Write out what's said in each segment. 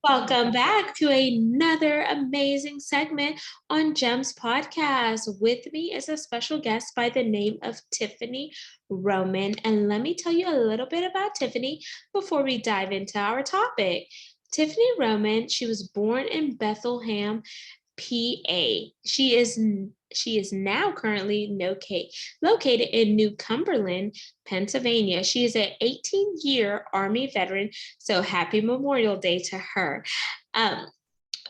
Welcome back to another amazing segment on Gems Podcast. With me is a special guest by the name of Tiffany Roman. And let me tell you a little bit about Tiffany before we dive into our topic. Tiffany Roman, she was born in Bethlehem, PA. She is now currently located in New Cumberland, Pennsylvania. She is an 18-year Army veteran, so happy Memorial Day to her.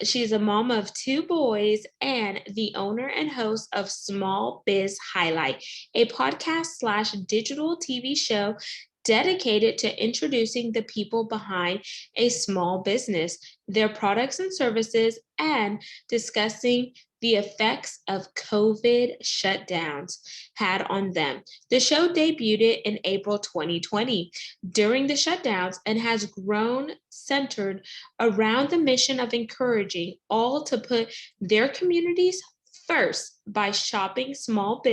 She's a mom of 2 boys and the owner and host of Small Biz Highlight, a podcast/digital TV show dedicated to introducing the people behind a small business, their products and services, and discussing the effects of COVID shutdowns had on them. The show debuted in April 2020 during the shutdowns and has grown centered around the mission of encouraging all to put their communities first by shopping small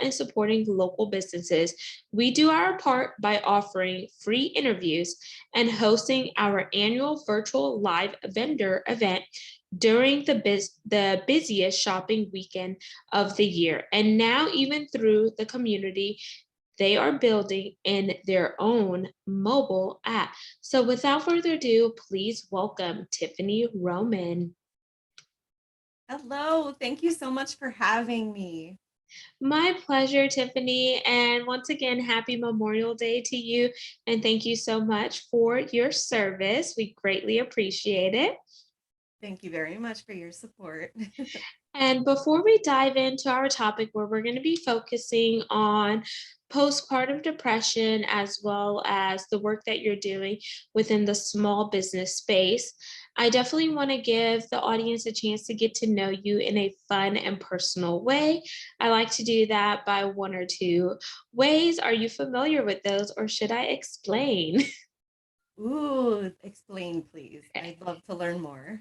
and supporting local businesses. We do our part by offering free interviews and hosting our annual virtual live vendor event during the busiest shopping weekend of the year. And now, even through the community, they are building in their own mobile app. So without further ado, please welcome Tiffany Roman. Hello, thank you so much for having me. My pleasure, Tiffany. And once again, happy Memorial Day to you. And thank you so much for your service. We greatly appreciate it. Thank you very much for your support. And before we dive into our topic, where we're going to be focusing on postpartum depression, as well as the work that you're doing within the small business space, I definitely want to give the audience a chance to get to know you in a fun and personal way. I like to do that by 1 or 2 ways. Are you familiar with those, or should I explain? Ooh, explain, please. I'd love to learn more.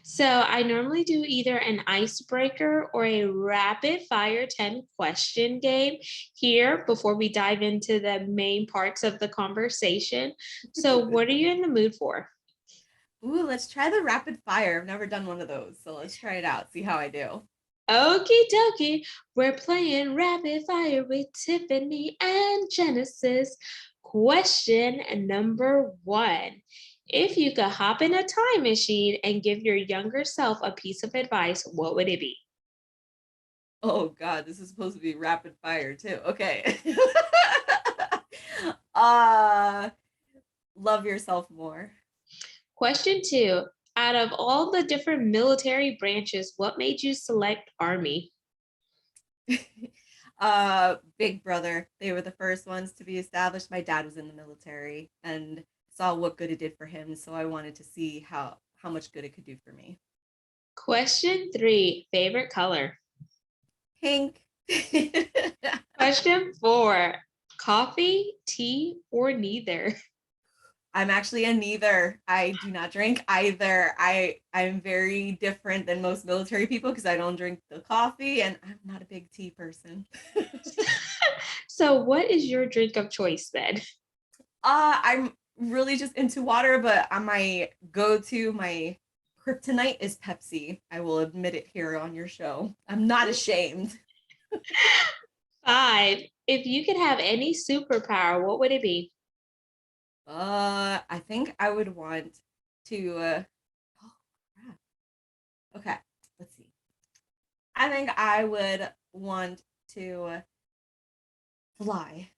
So I normally do either an icebreaker or a rapid fire 10 question game here before we dive into the main parts of the conversation. So what are you in the mood for? Ooh, let's try the rapid fire. I've never done one of those, so let's try it out, see how I do. Okie dokie, we're playing rapid fire with Tiffany and Genesis. Question number 1. If you could hop in a time machine and give your younger self a piece of advice, what would it be? Oh God, this is supposed to be rapid fire too. Okay. Love yourself more. Question 2. Out of all the different military branches, what made you select Army? Big Brother. They were the first ones to be established. My dad was in the military and saw what good it did for him, so I wanted to see how much good it could do for me. Question 3. Favorite color? Pink. Question 4. Coffee, tea, or neither? I'm actually a neither. I do not drink either. I'm very different than most military people because I don't drink the coffee and I'm not a big tea person. So what is your drink of choice then? I'm really just into water, but my kryptonite is Pepsi. I will admit it here on your show. I'm not ashamed. 5. If you could have any superpower, what would it be? I think I would want to oh crap. Okay, let's see. I think I would want to fly.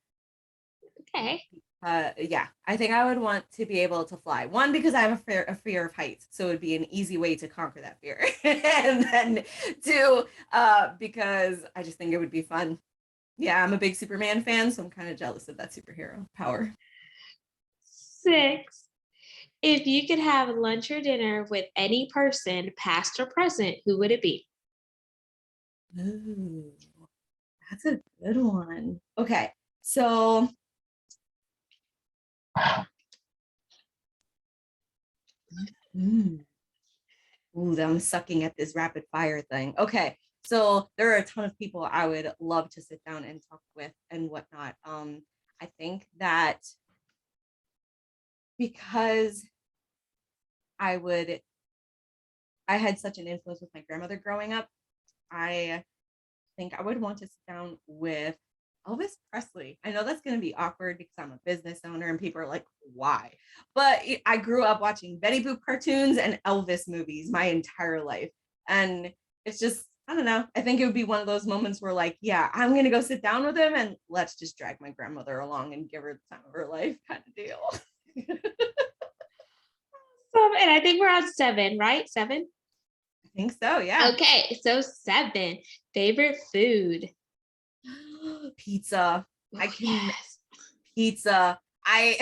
Okay. Yeah, I think I would want to be able to fly. 1, because I have a fear of heights, so it would be an easy way to conquer that fear. And then 2, because I just think it would be fun. Yeah, I'm a big Superman fan, so I'm kind of jealous of that superhero power. 6. If you could have lunch or dinner with any person, past or present, who would it be? Ooh, that's a good one. Okay, so ooh, I'm sucking at this rapid fire thing. Okay, so there are a ton of people I would love to sit down and talk with and whatnot. I think that because I had such an influence with my grandmother growing up. I think I would want to sit down with Elvis Presley. I know that's going to be awkward because I'm a business owner and people are like, why? But I grew up watching Betty Boop cartoons and Elvis movies my entire life. And it's just, I don't know. I think it would be one of those moments where, like, yeah, I'm going to go sit down with him and let's just drag my grandmother along and give her the time of her life kind of deal. And I think we're on 7, right? 7? I think so, yeah. Okay, so 7, favorite food. Pizza. Oh, I can yes. pizza. I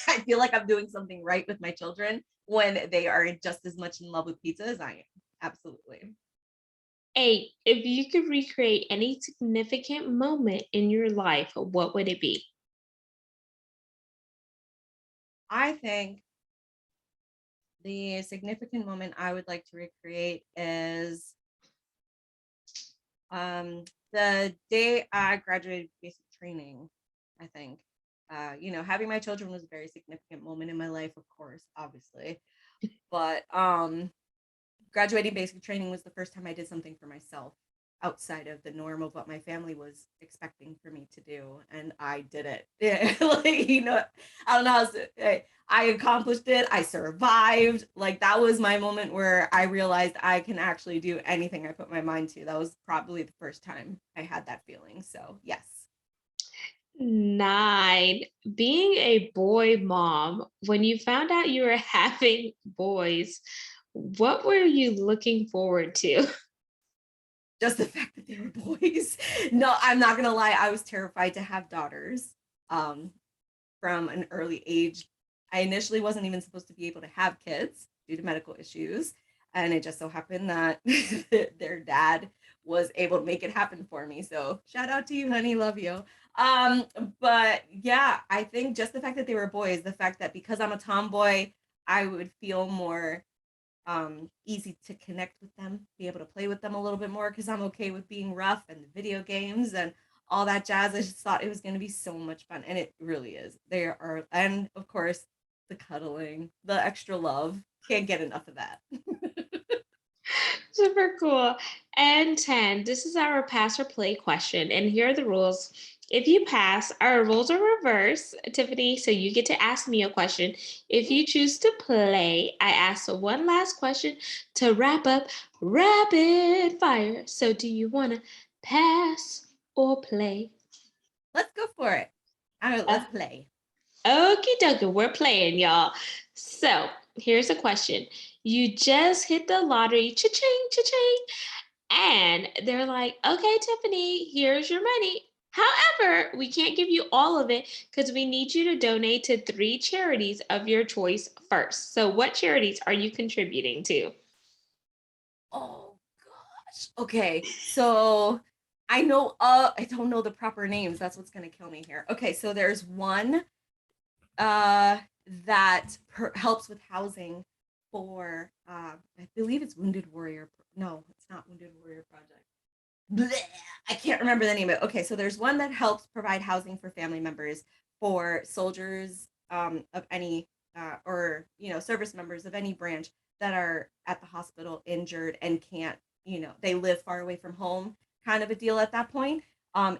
I feel like I'm doing something right with my children when they are just as much in love with pizza as I am. Absolutely. 8, if you could recreate any significant moment in your life, what would it be? I think the significant moment I would like to recreate is the day I graduated basic training. I think having my children was a very significant moment in my life, of course, obviously. But graduating basic training was the first time I did something for myself outside of the norm of what my family was expecting for me to do, and I did it. Yeah, like, I don't know how I accomplished it. I survived. Like, that was my moment where I realized I can actually do anything I put my mind to. That was probably the first time I had that feeling. So yes. 9, being a boy mom, when you found out you were having boys, what were you looking forward to? Just the fact that they were boys. No, I'm not gonna lie, I was terrified to have daughters. Um, from an early age. I initially wasn't even supposed to be able to have kids due to medical issues. And it just so happened that their dad was able to make it happen for me. So shout out to you, honey. Love you. Um, but yeah, I think just the fact that they were boys, the fact that because I'm a tomboy, I would feel more easy to connect with them, be able to play with them a little bit more because I'm okay with being rough and the video games and all that jazz. I just thought it was going to be so much fun, and it really is. They are, and of course, the cuddling, the extra love. Can't get enough of that. Super cool. And 10, this is our pass or play question. And here are the rules. If you pass, our rules are reversed, Tiffany. So you get to ask me a question. If you choose to play, I ask one last question to wrap up rapid fire. So do you want to pass or play? Let's go for it. All right, Uh, let's play. Okie dokie, we're playing, y'all. So here's a question. You just hit the lottery, cha-ching, cha-ching. And they're like, okay, Tiffany, here's your money. However, we can't give you all of it because we need you to donate to 3 charities of your choice first. So, what charities are you contributing to? Oh gosh. Okay, so I don't know the proper names. That's what's gonna kill me here. Okay, so there's one that helps with housing for I believe it's Wounded Warrior. No, it's not Wounded Warrior Project. Blech, I can't remember the name of it. Okay, so there's one that helps provide housing for family members for soldiers of any or service members of any branch that are at the hospital injured and can't, they live far away from home, kind of a deal at that point.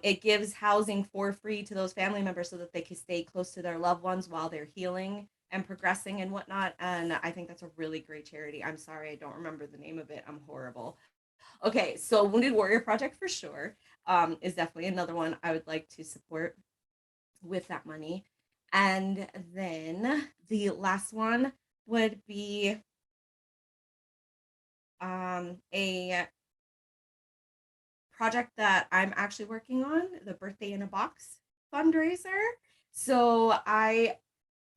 It gives housing for free to those family members so that they can stay close to their loved ones while they're healing and progressing and whatnot. And I think that's a really great charity. I'm sorry, I don't remember the name of it. I'm horrible. Okay, so Wounded Warrior Project for sure is definitely another one I would like to support with that money. And then the last one would be a project that I'm actually working on, the Birthday in a Box fundraiser. So I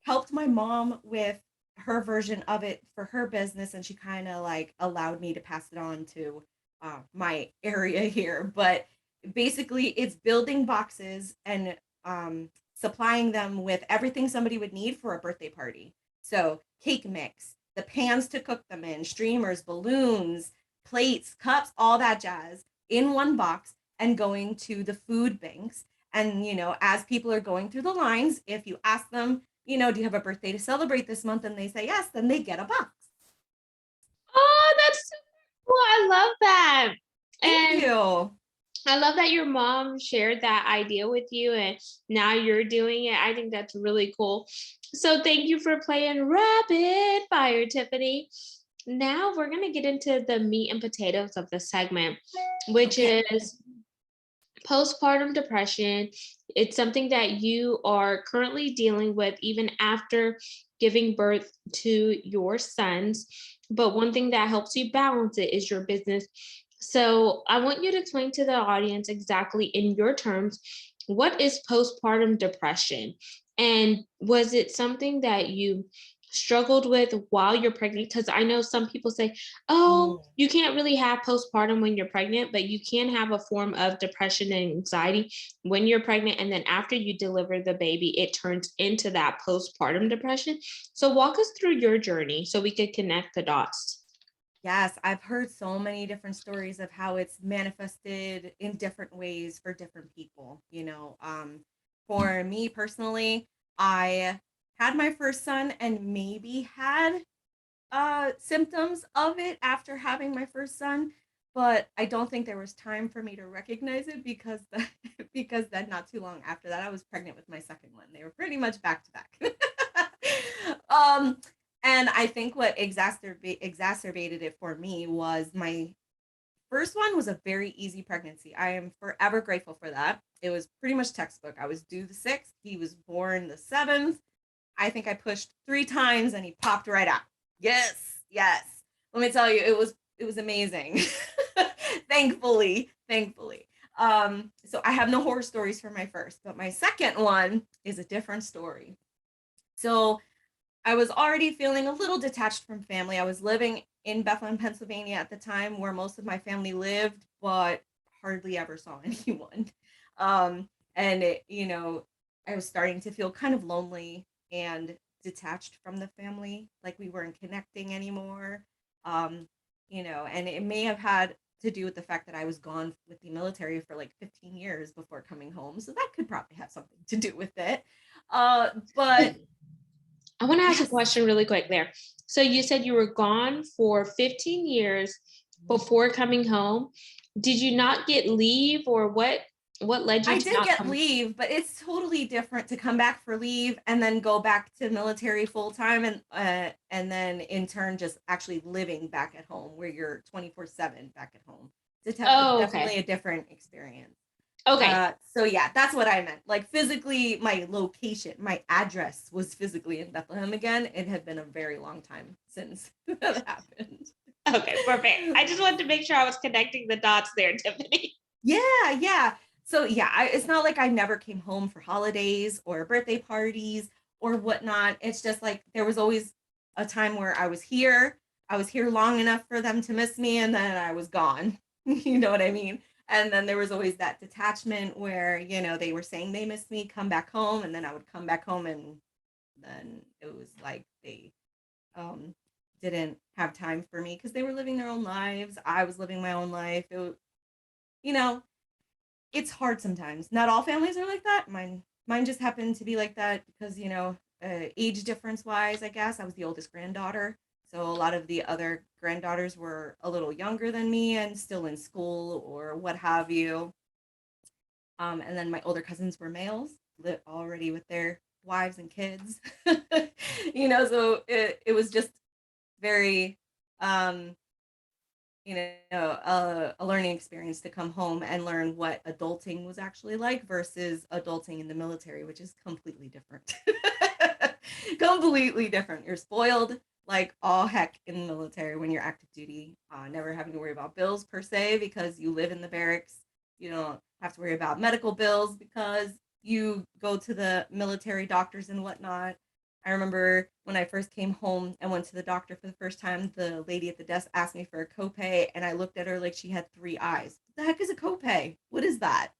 helped my mom with her version of it for her business, and she kind of like allowed me to pass it on to my area here. But basically, it's building boxes and supplying them with everything somebody would need for a birthday party. So, cake mix, the pans to cook them in, streamers, balloons, plates, cups, all that jazz in one box and going to the food banks. And, as people are going through the lines, if you ask them, do you have a birthday to celebrate this month? And they say yes, then they get a box. Well, I love that. Thank And you. I love that your mom shared that idea with you and now you're doing it. I think that's really cool. So thank you for playing rapid fire, Tiffany. Now we're going to get into the meat and potatoes of the segment, which Okay. is postpartum depression. It's something that you are currently dealing with even after giving birth to your sons. But one thing that helps you balance it is your business. So I want you to explain to the audience exactly in your terms, what is postpartum depression? And was it something that you struggled with while you're pregnant? Because I know some people say, oh, Mm. you can't really have postpartum when you're pregnant, but you can have a form of depression and anxiety when you're pregnant. And then after you deliver the baby, it turns into that postpartum depression. So walk us through your journey so we could connect the dots. Yes, I've heard so many different stories of how it's manifested in different ways for different people. For me personally, I had my first son and maybe had symptoms of it after having my first son, but I don't think there was time for me to recognize it because because then not too long after that I was pregnant with my second one. They were pretty much back to back. um and I think what exacerbated it for me was my first one was a very easy pregnancy. I am forever grateful for that. It was pretty much textbook. I was due the 6th, he was born the 7th. I think I pushed 3 times and he popped right out. Yes, yes. Let me tell you, it was amazing. Thankfully. So I have no horror stories for my first, but my second one is a different story. So I was already feeling a little detached from family. I was living in Bethlehem, Pennsylvania at the time where most of my family lived, but hardly ever saw anyone. And I was starting to feel kind of lonely and detached from the family, like we weren't connecting anymore. Um, and it may have had to do with the fact that I was gone with the military for like 15 years before coming home. So that could probably have something to do with it. But I want to ask a yes. question really quick there. So you said you were gone for 15 years before coming home. Did you not get leave or what led you I to did not get come? leave, but it's totally different to come back for leave and then go back to military full time and then in turn just actually living back at home where you're 24/7 back at home. It's Oh, definitely okay. a different experience. Okay. So yeah, that's what I meant. Like physically, my location, my address was physically in Bethlehem again. It had been a very long time since that happened. Okay, perfect. I just wanted to make sure I was connecting the dots there, Tiffany. Yeah, yeah. So yeah, it's not like I never came home for holidays or birthday parties or whatnot. It's just like there was always a time where I was here. I was here long enough for them to miss me, and then I was gone. You know what I mean? And then there was always that detachment where, they were saying they missed me, come back home, and then I would come back home, and then it was like they um didn't have time for me because they were living their own lives. I was living my own life. You know, it's hard sometimes. Not all families are like that. Mine just happened to be like that because, age difference wise, I guess I was the oldest granddaughter. So a lot of the other granddaughters were a little younger than me and still in school or what have you. And then my older cousins were males, already with their wives and kids. So it was just very um a learning experience to come home and learn what adulting was actually like versus adulting in the military, which is completely different. Completely different. You're spoiled like all heck in the military when you're active duty, never having to worry about bills per se because you live in the barracks. You don't have to worry about medical bills because you go to the military doctors and whatnot. I remember when I first came home and went to the doctor for the first time, the lady at the desk asked me for a copay, and I looked at her like she had 3 eyes. What the heck is a copay? What is that?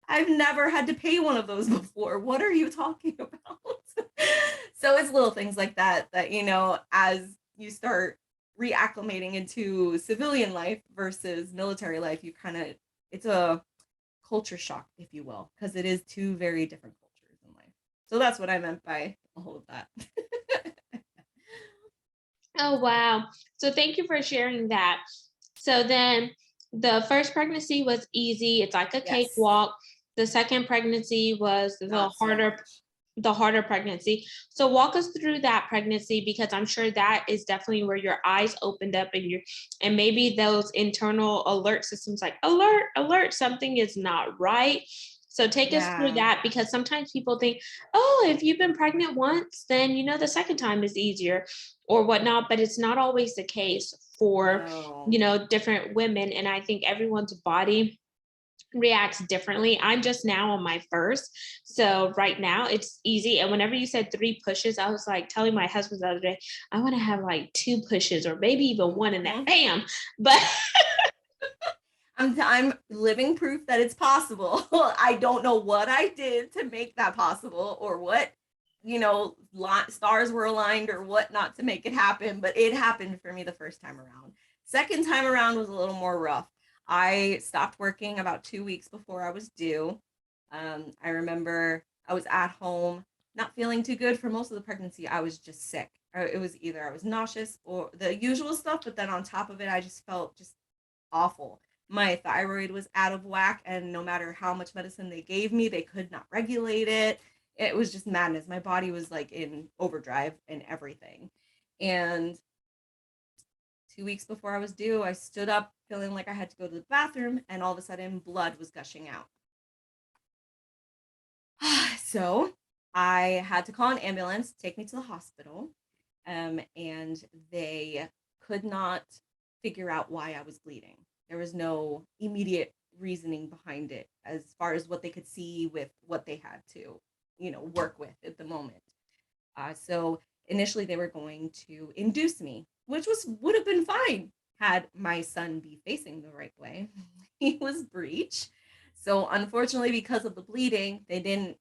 I've never had to pay one of those before. What are you talking about? So it's little things like that, as you start reacclimating into civilian life versus military life, it's a culture shock, if you will, because it is two very different cultures in life. So that's what I meant by all of that. Oh, wow. So thank you for sharing that. So then the first pregnancy was easy. It's like a Yes, cakewalk. The second pregnancy was not so much. the harder pregnancy. So walk us through that pregnancy, because I'm sure that is definitely where your eyes opened up, and maybe those internal alert systems like alert, alert, something is not right. So take us through Yeah. that, because sometimes people think, oh, if you've been pregnant once, then the second time is easier or whatnot, but it's not always the case for No. different women. And I think everyone's body reacts differently. I'm just now on my first, so right now it's easy. And whenever you said 3 pushes, I was like telling my husband the other day, I want to have like 2 pushes or maybe even one, and that Mhm. bam. But I'm living proof that it's possible. I don't know what I did to make that possible or what, stars were aligned or what not to make it happen, but it happened for me the first time around. Second time around was a little more rough. I stopped working about 2 weeks before I was due. I remember I was at home, not feeling too good for most of the pregnancy. I was just sick. It was either I was nauseous or the usual stuff, but then on top of it, I just felt just awful. My thyroid was out of whack, and no matter how much medicine they gave me, they could not regulate it. It was just madness. My body was like in overdrive and everything. And 2 weeks before I was due, I stood up feeling like I had to go to the bathroom, and all of a sudden, blood was gushing out. So I had to call an ambulance, take me to the hospital, and they could not figure out why I was bleeding. There was no immediate reasoning behind it as far as what they could see with what they had to, work with at the moment. So initially, they were going to induce me, which would have been fine had my son be facing the right way. He was breech. So unfortunately, because of the bleeding, they didn't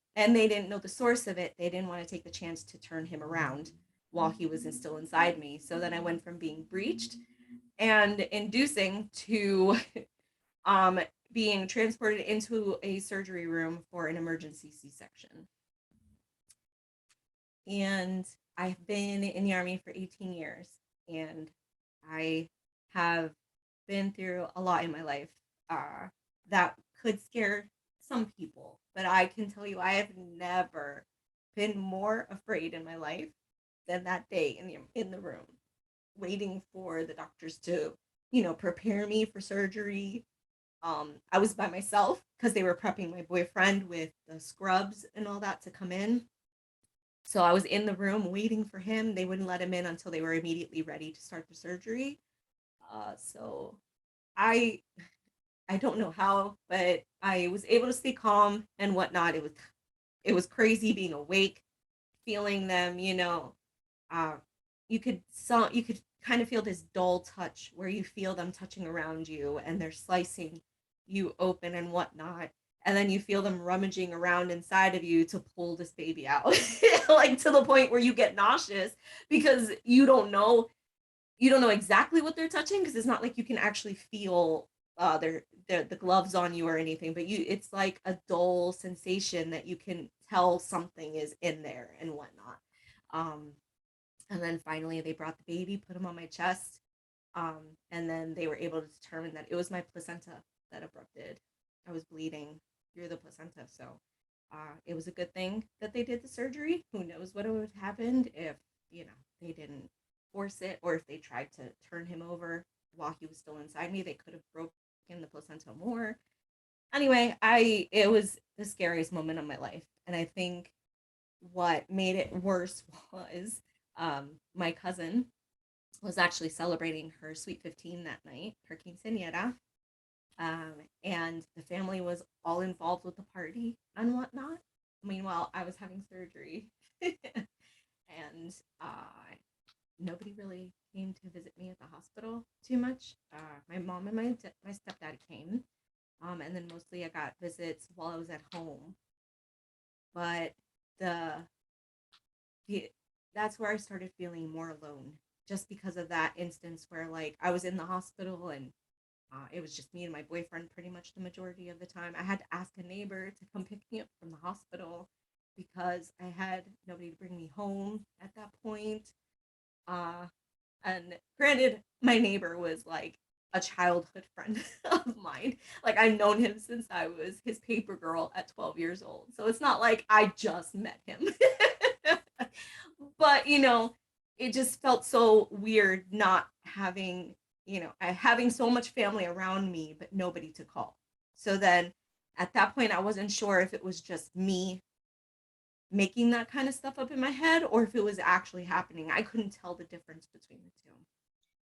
know the source of it. They didn't want to take the chance to turn him around while he was still inside me. So then I went from being breached and inducing to um, being transported into a surgery room for an emergency C-section. And I've been in the Army for 18 years, and I have been through a lot in my life that could scare some people. But I can tell you, I have never been more afraid in my life than that day in the room, waiting for the doctors to, prepare me for surgery. I was by myself because they were prepping my boyfriend with the scrubs and all that to come in. So I was in the room waiting for him. They wouldn't let him in until they were immediately ready to start the surgery. So I I don't know how, but I was able to stay calm and whatnot. It was crazy being awake, feeling them. Uh, you could kind of feel this dull touch where you feel them touching around you and they're slicing you open and whatnot, and then you feel them rummaging around inside of you to pull this baby out, like to the point where you get nauseous because you don't know exactly what they're touching because it's not like you can actually feel the gloves on you or anything, but it's like a dull sensation that you can tell something is in there and whatnot. um and then finally they brought the baby, put him on my chest, and then they were able to determine that it was my placenta that abrupted. I was bleeding through the placenta, so it was a good thing that they did the surgery. Who knows what would have happened if they didn't force it, or if they tried to turn him over while he was still inside me. They could have broken the placenta more. Anyway, I it was the scariest moment of my life, and I think what made it worse was my cousin was actually celebrating her Sweet 15 that night, her quinceañera. And the family was all involved with the party and whatnot. Meanwhile, I was having surgery. And nobody really came to visit me at the hospital too much. My mom and my stepdad came. And then mostly I got visits while I was at home. But the the that's where I started feeling more alone, just because of that instance where like I was in the hospital and it was just me and my boyfriend pretty much the majority of the time. I had to ask a neighbor to come pick me up from the hospital because I had nobody to bring me home at that point. Uh, And granted, my neighbor was like a childhood friend of mine. Like I've known him since I was his paper girl at 12 years old. So it's not like I just met him. But, it just felt so weird not having, having so much family around me, but nobody to call. So then at that point, I wasn't sure if it was just me making that kind of stuff up in my head or if it was actually happening. I couldn't tell the difference between the two.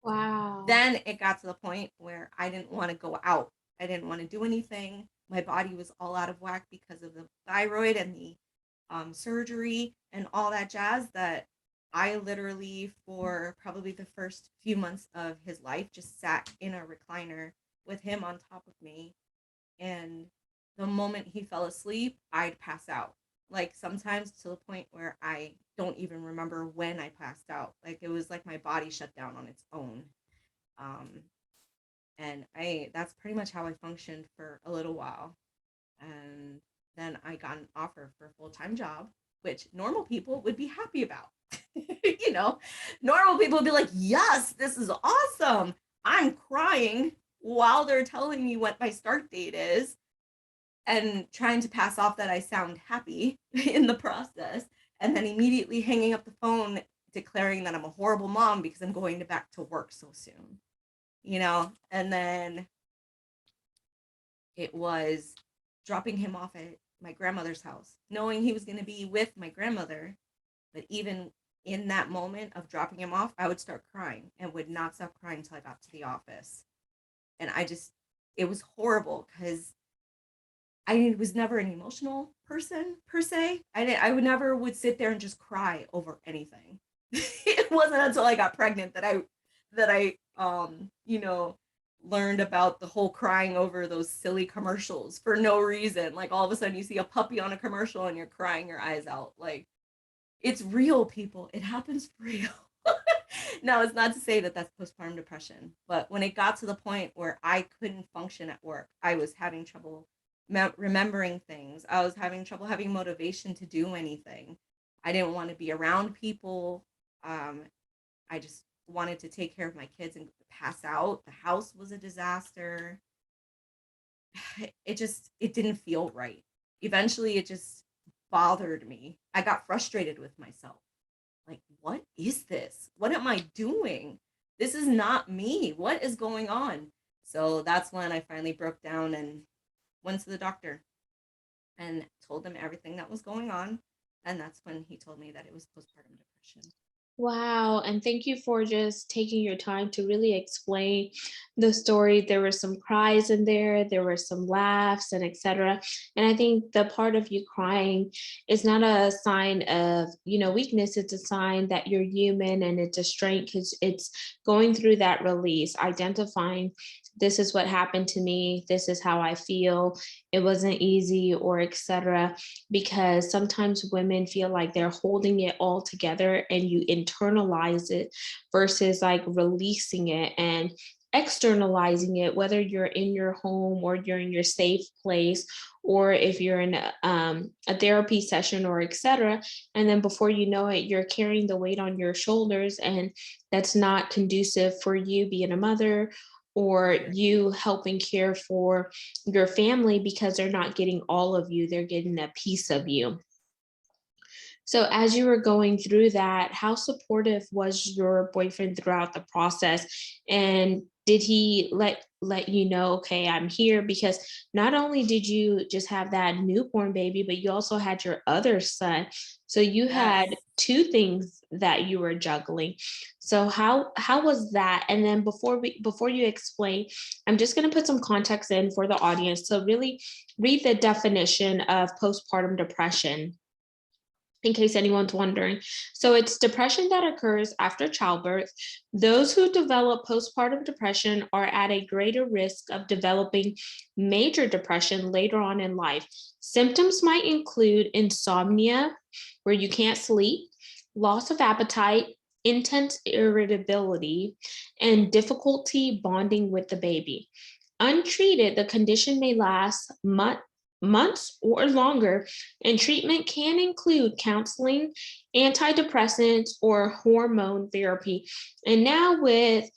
Wow. Then it got to the point where I didn't want to go out. I didn't want to do anything. My body was all out of whack because of the thyroid and the surgery and all that jazz, that I literally, for probably the first few months of his life, just sat in a recliner with him on top of me. And the moment he fell asleep, I'd pass out. Like sometimes to the point where I don't even remember when I passed out. Like it was like my body shut down on its own. Um, and that's pretty much how I functioned for a little while. And then I got an offer for a full-time job, which normal people would be happy about. you know, Normal people would be like, yes, this is awesome. I'm crying while they're telling me what my start date is and trying to pass off that I sound happy in the process. And then immediately hanging up the phone, declaring that I'm a horrible mom because I'm going back to work so soon, And then it was dropping him off at my grandmother's house, knowing he was going to be with my grandmother. But even in that moment of dropping him off, I would start crying and would not stop crying until I got to the office. And it was horrible because I was never an emotional person per se. I would never would sit there and just cry over anything. It wasn't until I got pregnant that I learned about the whole crying over those silly commercials for no reason. Like all of a sudden you see a puppy on a commercial and you're crying your eyes out. Like it's real, people. It happens for real. Now, it's not to say that that's postpartum depression, but when it got to the point where I couldn't function at work, I was having trouble remembering things. I was having trouble having motivation to do anything. I didn't want to be around people. I just wanted to take care of my kids and pass out. The house was a disaster. It didn't feel right. Eventually, it just bothered me. I got frustrated with myself. Like, what is this? What am I doing? This is not me. What is going on? So that's when I finally broke down and went to the doctor and told him everything that was going on. And that's when he told me that it was postpartum depression. Wow. And thank you for just taking your time to really explain the story. There were some cries in there were some laughs and etc. And I think the part of you crying is not a sign of, weakness. It's a sign that you're human and it's a strength because it's going through that release, identifying this is what happened to me, this is how I feel, it wasn't easy or etc. Because sometimes women feel like they're holding it all together and you internalize it versus like releasing it and externalizing it, whether you're in your home or you're in your safe place or if you're in a therapy session or etc. And then before you know it, you're carrying the weight on your shoulders, and that's not conducive for you being a mother or you helping care for your family because they're not getting all of you, they're getting a piece of you. So as you were going through that, how supportive was your boyfriend throughout the process? And did he let you know, okay, I'm here? Because not only did you just have that newborn baby, but you also had your other son. So you Yes. had two things that you were juggling. So how was that? And then before you explain, I'm just going to put some context in for the audience. So really read the definition of postpartum depression, in case anyone's wondering. So it's depression that occurs after childbirth. Those who develop postpartum depression are at a greater risk of developing major depression later on in life. Symptoms might include insomnia, where you can't sleep, loss of appetite, intense irritability, and difficulty bonding with the baby. Untreated, the condition may last months or longer, and treatment can include counseling, antidepressants, or hormone therapy. And now with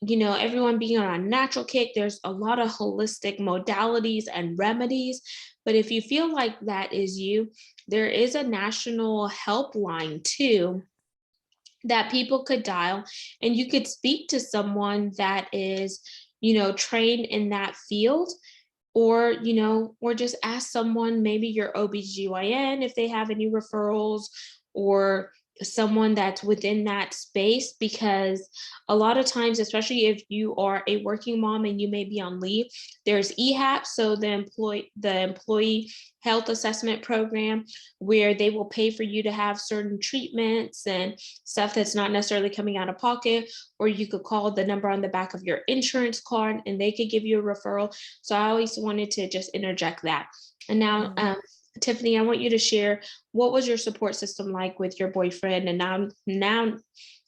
everyone being on a natural kick, there's a lot of holistic modalities and remedies. But if you feel like that is you, there is a national helpline too that people could dial, and you could speak to someone that is trained in that field, or just ask someone, maybe your OBGYN, if they have any referrals, or someone that's within that space. Because a lot of times, especially if you are a working mom and you may be on leave, there's EHAP, so the employee health assessment program, where they will pay for you to have certain treatments and stuff that's not necessarily coming out of pocket. Or you could call the number on the back of your insurance card and they could give you a referral. So I always wanted to just interject that. And now, Tiffany, I want you to share, what was your support system like with your boyfriend? And now,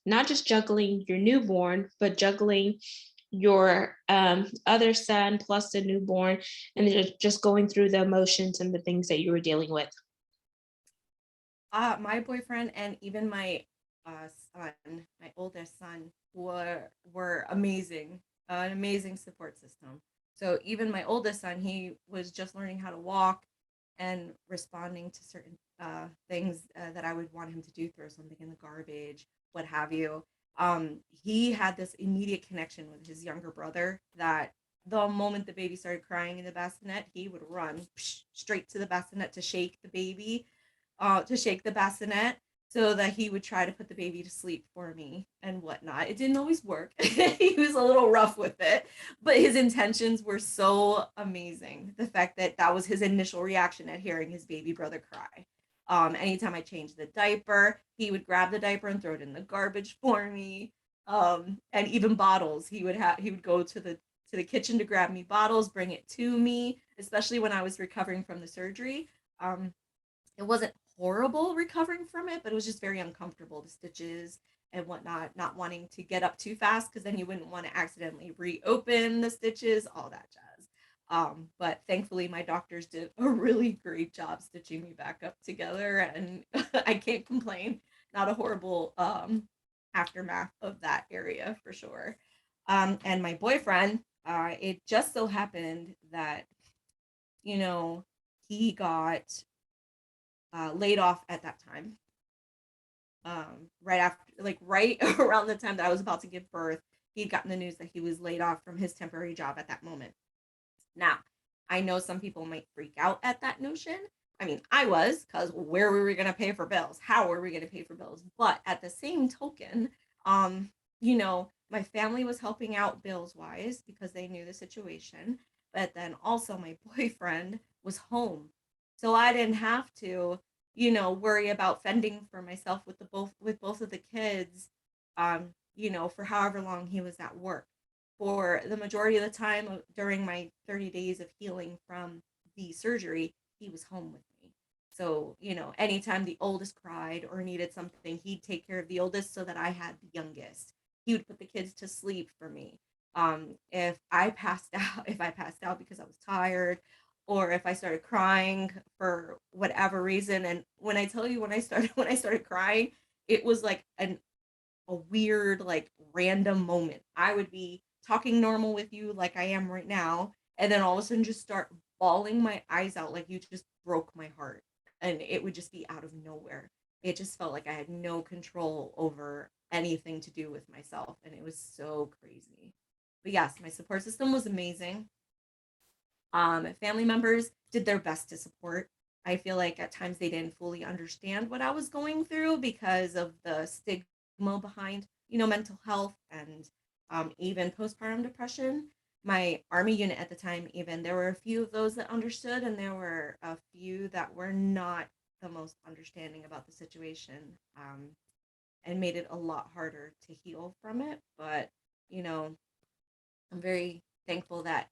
not just juggling your newborn, but juggling your other son plus the newborn, and just going through the emotions and the things that you were dealing with. My boyfriend and even my son, my oldest son, were amazing, an amazing support system. So even my oldest son, he was just learning how to walk and responding to certain things that I would want him to do, throw something in the garbage, what have you. He had this immediate connection with his younger brother that the moment the baby started crying in the bassinet, he would run straight to the bassinet to shake the bassinet so that he would try to put the baby to sleep for me and whatnot. It didn't always work. He was a little rough with it, but his intentions were so amazing. The fact that that was his initial reaction at hearing his baby brother cry. Anytime I changed the diaper, he would grab the diaper and throw it in the garbage for me. And even bottles, he would go to the kitchen to grab me bottles, bring it to me, especially when I was recovering from the surgery. It wasn't horrible recovering from it, but it was just very uncomfortable, the stitches and whatnot, not wanting to get up too fast because then you wouldn't want to accidentally reopen the stitches, all that jazz. But thankfully, my doctors did a really great job stitching me back up together, and I can't complain. Not a horrible aftermath of that area for sure. And my boyfriend, it just so happened that, you know, he got laid off at that time. Right after, like right around the time that I was about to give birth, he'd gotten the news that he was laid off from his temporary job at that moment. Now, I know some people might freak out at that notion. I mean, I was, because where were we going to pay for bills? How were we going to pay for bills? But at the same token, my family was helping out bills wise because they knew the situation. But then also my boyfriend was home. So I didn't have to, worry about fending for myself with both of the kids, for however long he was at work. For the majority of the time during my 30 days of healing from the surgery, he was home with me. So, anytime the oldest cried or needed something, he'd take care of the oldest so that I had the youngest. He would put the kids to sleep for me. If I passed out because I was tired, or if I started crying for whatever reason, and when I tell you when I started crying, it was like a weird, like, random moment. I would be talking normal with you like I am right now, and then all of a sudden just start bawling my eyes out like you just broke my heart. And it would just be out of nowhere. It just felt like I had no control over anything to do with myself. And it was so crazy. But yes, my support system was amazing. Family members did their best to support. I feel like at times they didn't fully understand what I was going through because of the stigma behind, mental health and even postpartum depression. My army unit at the time, even, there were a few of those that understood, and there were a few that were not the most understanding about the situation, and made it a lot harder to heal from it. But, I'm very thankful that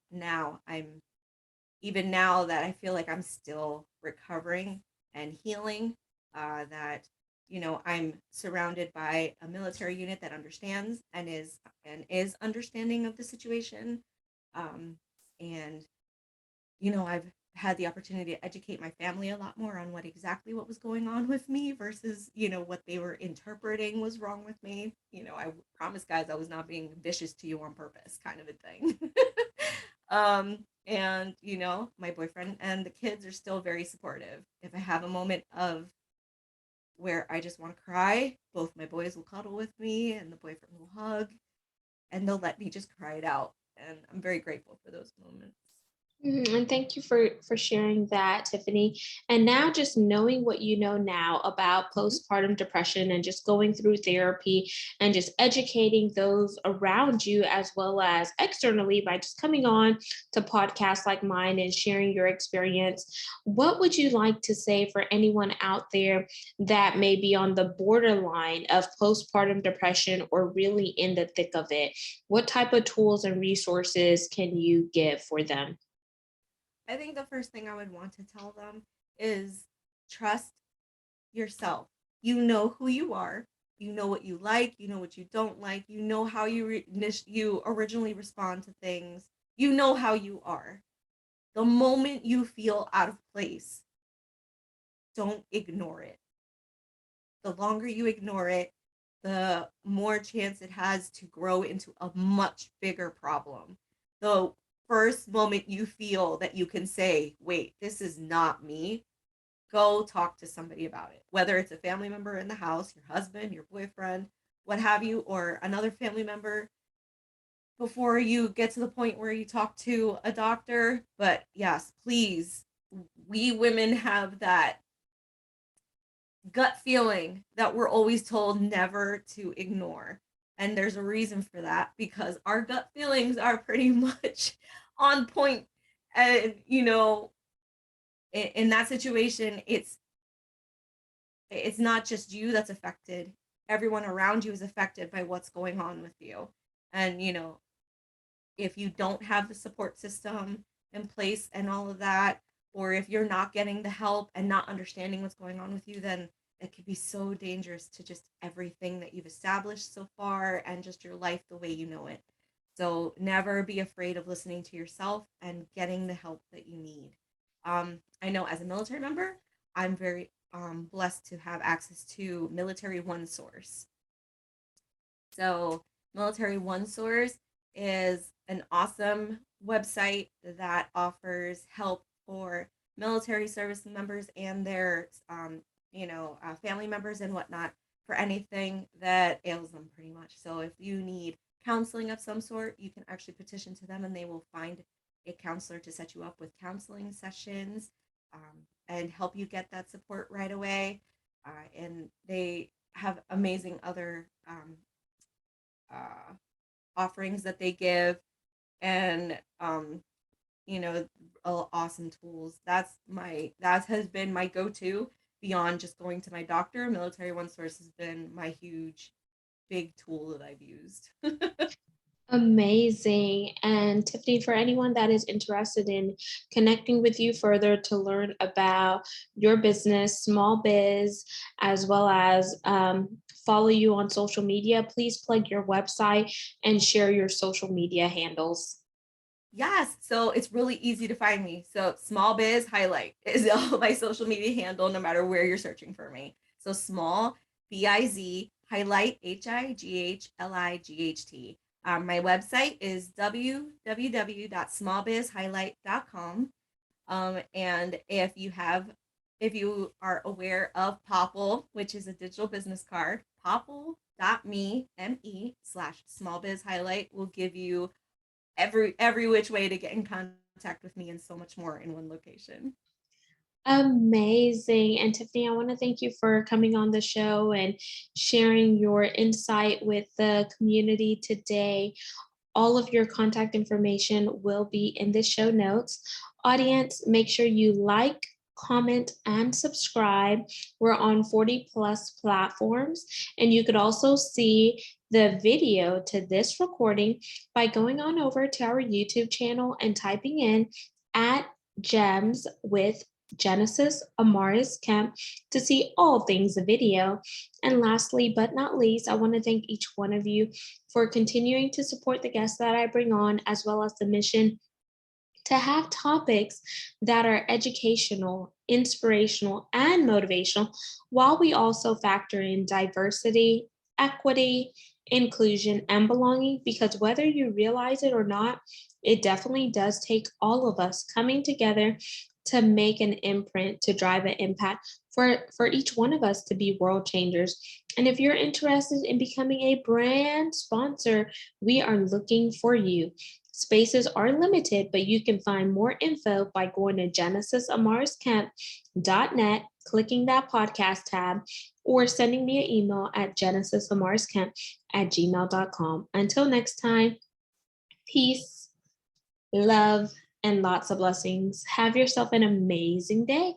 even now that I feel like I'm still recovering and healing, that I'm surrounded by a military unit that understands and is understanding of the situation, and I've had the opportunity to educate my family a lot more on what was going on with me versus, what they were interpreting was wrong with me. I promise, guys, I was not being vicious to you on purpose, kind of a thing. And my boyfriend and the kids are still very supportive. If I have a moment of where I just want to cry, both my boys will cuddle with me and the boyfriend will hug, and they'll let me just cry it out. And I'm very grateful for those moments. And thank you for sharing that, Tiffany. And now, just knowing what you know now about Mhm. postpartum depression and just going through therapy and just educating those around you as well as externally by just coming on to podcasts like mine and sharing your experience, what would you like to say for anyone out there that may be on the borderline of postpartum depression or really in the thick of it? What type of tools and resources can you give for them? I think the first thing I would want to tell them is trust yourself. You know who you are. You know what you like. You know what you don't like. You know how you originally respond to things. You know how you are. The moment you feel out of place, don't ignore it. The longer you ignore it, the more chance it has to grow into a much bigger problem. The first moment you feel that you can say, wait, this is not me, go talk to somebody about it. Whether it's a family member in the house, your husband, your boyfriend, what have you, or another family member before you get to the point where you talk to a doctor. But yes, please, we women have that gut feeling that we're always told never to ignore. And there's a reason for that because our gut feelings are pretty much on point. And, in that situation, it's not just you that's affected. Everyone around you is affected by what's going on with you. And, if you don't have the support system in place and all of that, or if you're not getting the help and not understanding what's going on with you, then it could be so dangerous to just everything that you've established so far and just your life the way you know it. So never be afraid of listening to yourself and getting the help that you need. I know as a military member, I'm very blessed to have access to Military One Source. So, Military One Source is an awesome website that offers help for military service members and their, family members and whatnot for anything that ails them, pretty much. So, if you need counseling of some sort, you can actually petition to them and they will find a counselor to set you up with counseling sessions and help you get that support right away. And they have amazing other uh, offerings that they give and you know awesome tools. That has been my go-to beyond just going to my doctor. Military One Source has been my huge big tool that I've used. Amazing. And Tiffany, for anyone that is interested in connecting with you further to learn about your business, Small Biz, as well as follow you on social media, please plug your website and share your social media handles. Yes, so it's really easy to find me. So Small Biz Highlight is my social media handle, no matter where you're searching for me. So Small Biz Highlight Highlight. My website is www.smallbizhighlight.com. And if you are aware of Popple, which is a digital business card, popple.me/small biz highlight will give you every which way to get in contact with me and so much more in one location. Amazing. And Tiffany, I want to thank you for coming on the show and sharing your insight with the community today. All of your contact information will be in the show notes. Audience, make sure you like, comment, and subscribe. We're on 40 plus platforms, and you could also see the video to this recording by going on over to our YouTube channel and typing in at Gems with Genesis Amaris Kemp to see all things video. And lastly, but not least, I want to thank each one of you for continuing to support the guests that I bring on, as well as the mission to have topics that are educational, inspirational, and motivational, while we also factor in diversity, equity, inclusion, and belonging. Because whether you realize it or not, it definitely does take all of us coming together to make an imprint, to drive an impact for each one of us to be world changers. And if you're interested in becoming a brand sponsor, we are looking for you. Spaces are limited, but you can find more info by going to genesisamariscamp.net, clicking that podcast tab, or sending me an email at genesisamariscamp@gmail.com. Until next time, peace, love, and lots of blessings. Have yourself an amazing day.